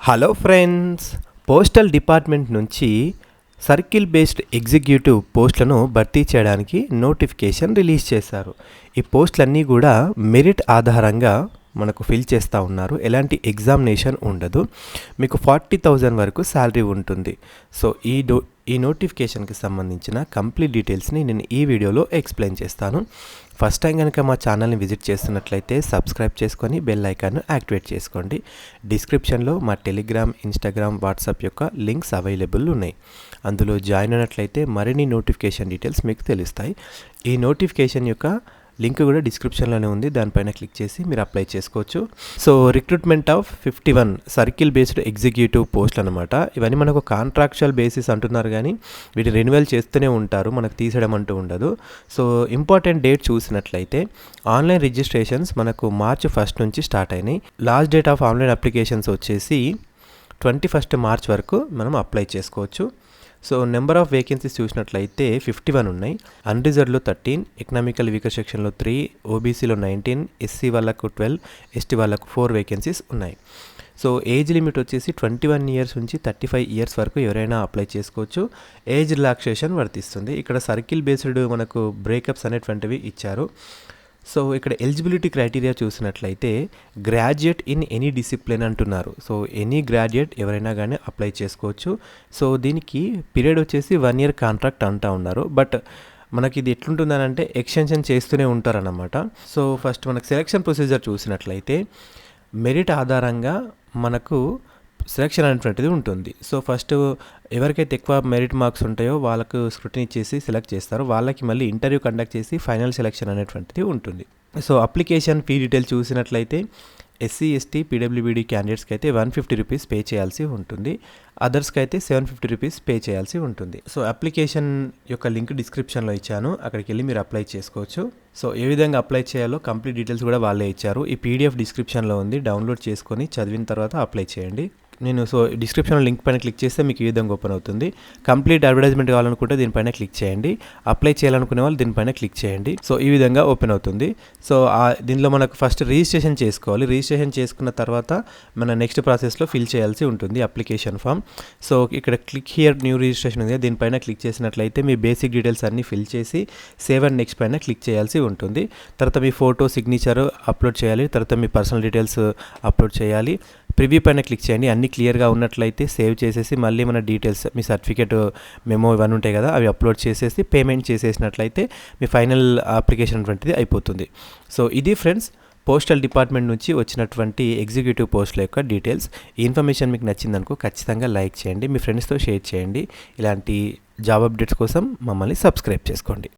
Hello friends, postal department నుంచి circle based executive పోస్టులను భర్తీ చేయడానికి నోటిఫికేషన్ రిలీజ్ చేశారు. ఈ పోస్టులన్నీ కూడా మెరిట్ ఆధారంగా మనకు ఫిల్ చేస్తూ ఉన్నారు. ఎలాంటి ఎగ్జామినేషన్ ఉండదు. మీకు 40,000 వరకు శాలరీ ఉంటుంది. సో ఈ నోటిఫికేషన్కి సంబంధించిన కంప్లీట్ డీటెయిల్స్ని నేను ఈ వీడియోలో ఎక్స్ప్లెయిన్ చేస్తాను. ఫస్ట్ టైం కనుక మా ఛానల్ని విజిట్ చేస్తున్నట్లయితే సబ్స్క్రైబ్ చేసుకొని బెల్ ఐకాన్ను యాక్టివేట్ చేసుకోండి. డిస్క్రిప్షన్లో మా టెలిగ్రామ్, ఇన్స్టాగ్రామ్, వాట్సాప్ యొక్క లింక్స్ అవైలబుల్ ఉన్నాయి. అందులో జాయిన్ అయినట్లయితే మరిన్ని నోటిఫికేషన్ డీటెయిల్స్ మీకు తెలుస్తాయి. ఈ నోటిఫికేషన్ యొక్క లింక్ కూడా డిస్క్రిప్షన్లోనే ఉంది. దానిపైన క్లిక్ చేసి మీరు అప్లై చేసుకోవచ్చు. So recruitment of 51 circle based executive పోస్టులు అనమాట. ఇవన్నీ మనకు కాంట్రాక్చువల్ బేసిస్ అంటున్నారు, కానీ వీటిని రెన్యువల్ చేస్తూనే ఉంటారు, మనకు తీసేయడం అంటూ ఉండదు. సో ఇంపార్టెంట్ డేట్ చూసినట్లయితే ఆన్లైన్ రిజిస్ట్రేషన్స్ మనకు March 1 నుంచి స్టార్ట్ అయినాయి. Last date of online applications వచ్చేసి 21 March వరకు మనం అప్లై చేసుకోవచ్చు. సో నెంబర్ ఆఫ్ వేకెన్సీస్ చూసినట్లయితే 51 ఉన్నాయి. అన్రిజర్వ్డ్లో 13, ఎకనామికల్ వీకర్ సెక్షన్లో 3, ఓబీసీలో 19, ఎస్సీ వాళ్ళకు 12, ఎస్టీ వాళ్ళకు 4 వేకెన్సీస్ ఉన్నాయి. సో ఏజ్ లిమిట్ వచ్చేసి 21 ఇయర్స్ నుంచి 35 ఇయర్స్ వరకు ఎవరైనా అప్లై చేసుకోవచ్చు. ఏజ్ రిలాక్సేషన్ వర్తిస్తుంది. ఇక్కడ సర్కిల్ బేస్డ్ మనకు బ్రేకప్స్ అనేటువంటివి ఇచ్చారు. సో ఇక్కడ ఎలిజిబిలిటీ క్రైటీరియా చూసినట్లయితే గ్రాడ్యుయేట్ ఇన్ ఎనీ డిసిప్లిన్ అంటున్నారు. సో ఎనీ గ్రాడ్యుయేట్ ఎవరైనా కానీ అప్లై చేసుకోవచ్చు. సో దీనికి పీరియడ్ వచ్చేసి 1 year కాంట్రాక్ట్ అంటూ ఉన్నారు. బట్ మనకి ఇది ఎట్లుంటుందని అంటే ఎక్స్టెన్షన్ చేస్తూనే ఉంటారన్నమాట. సో ఫస్ట్ మనకు సెలక్షన్ ప్రొసీజర్ చూసినట్లయితే మెరిట్ ఆధారంగా మనకు సెలక్షన్ అనేటువంటిది ఉంటుంది. సో ఫస్ట్ ఎవరికైతే ఎక్కువ మెరిట్ మార్క్స్ ఉంటాయో వాళ్ళకు స్క్రూటినీ చేసి సెలెక్ట్ చేస్తారు. వాళ్ళకి మళ్ళీ ఇంటర్వ్యూ కండక్ట్ చేసి ఫైనల్ సెలక్షన్ అనేటువంటిది ఉంటుంది. సో అప్లికేషన్ ఫీ డీటెయిల్ చూసినట్లయితే ఎస్సీ, ఎస్టీ, పీడబ్ల్యూబీడీ క్యాండిడేట్స్కి అయితే 150 రూపీస్ పే చేయాల్సి ఉంటుంది. అదర్స్కి అయితే 750 రూపీస్ పే చేయాల్సి ఉంటుంది. సో అప్లికేషన్ యొక్క లింక్ డిస్క్రిప్షన్లో ఇచ్చాను, అక్కడికి వెళ్ళి మీరు అప్లై చేసుకోవచ్చు. సో ఏ విధంగా అప్లై చేయాలో కంప్లీట్ డీటెయిల్స్ కూడా వాళ్ళే ఇచ్చారు. ఈ పీడిఎఫ్ డిస్క్రిప్షన్లో ఉంది, డౌన్లోడ్ చేసుకొని చదివిన తర్వాత అప్లై చేయండి. నేను డిస్క్రిప్షన్లో లింక్ పైన క్లిక్ చేస్తే మీకు ఈ విధంగా ఓపెన్ అవుతుంది. కంప్లీట్ అడ్వర్టైజ్మెంట్ కావాలనుకుంటే దీనిపైన క్లిక్ చేయండి. అప్లై చేయాలనుకునే వాళ్ళు దీనిపైన క్లిక్ చేయండి. సో ఈ విధంగా ఓపెన్ అవుతుంది. సో దీనిలో మనకు ఫస్ట్ రిజిస్ట్రేషన్ చేసుకోవాలి. రిజిస్ట్రేషన్ చేసుకున్న తర్వాత మన నెక్స్ట్ ప్రాసెస్లో ఫిల్ చేయాల్సి ఉంటుంది అప్లికేషన్ ఫామ్. సో ఇక్కడ క్లిక్ హియర్ న్యూ రిజిస్ట్రేషన్ ఉంది, దీనిపైన క్లిక్ చేసినట్లయితే మీ బేసిక్ డీటెయిల్స్ అన్నీ ఫిల్ చేసి సేవ్ అండ్ నెక్స్ట్ పైన క్లిక్ చేయాల్సి ఉంటుంది. తర్వాత మీ ఫోటో, సిగ్నేచర్ అప్లోడ్ చేయాలి. తర్వాత మీ పర్సనల్ డీటెయిల్స్ అప్లోడ్ చేయాలి. ప్రివ్యూ పైన క్లిక్ చేయండి. అన్ని క్లియర్గా ఉన్నట్లయితే సేవ్ చేసేసి మళ్ళీ మన డీటెయిల్స్, మీ సర్టిఫికేట్, మెమో ఇవన్నీ ఉంటాయి కదా, అవి అప్లోడ్ చేసేసి పేమెంట్ చేసేసినట్లయితే మీ ఫైనల్ అప్లికేషన్ వంటిది అయిపోతుంది. సో ఇది ఫ్రెండ్స్ పోస్టల్ డిపార్ట్మెంట్ నుంచి వచ్చినటువంటి ఎగ్జిక్యూటివ్ పోస్టుల యొక్క డీటెయిల్స్. ఈ ఇన్ఫర్మేషన్ మీకు నచ్చిందనుకో ఖచ్చితంగా లైక్ చేయండి, మీ ఫ్రెండ్స్తో షేర్ చేయండి. ఇలాంటి జాబ్ అప్డేట్స్ కోసం మమ్మల్ని సబ్స్క్రైబ్ చేసుకోండి.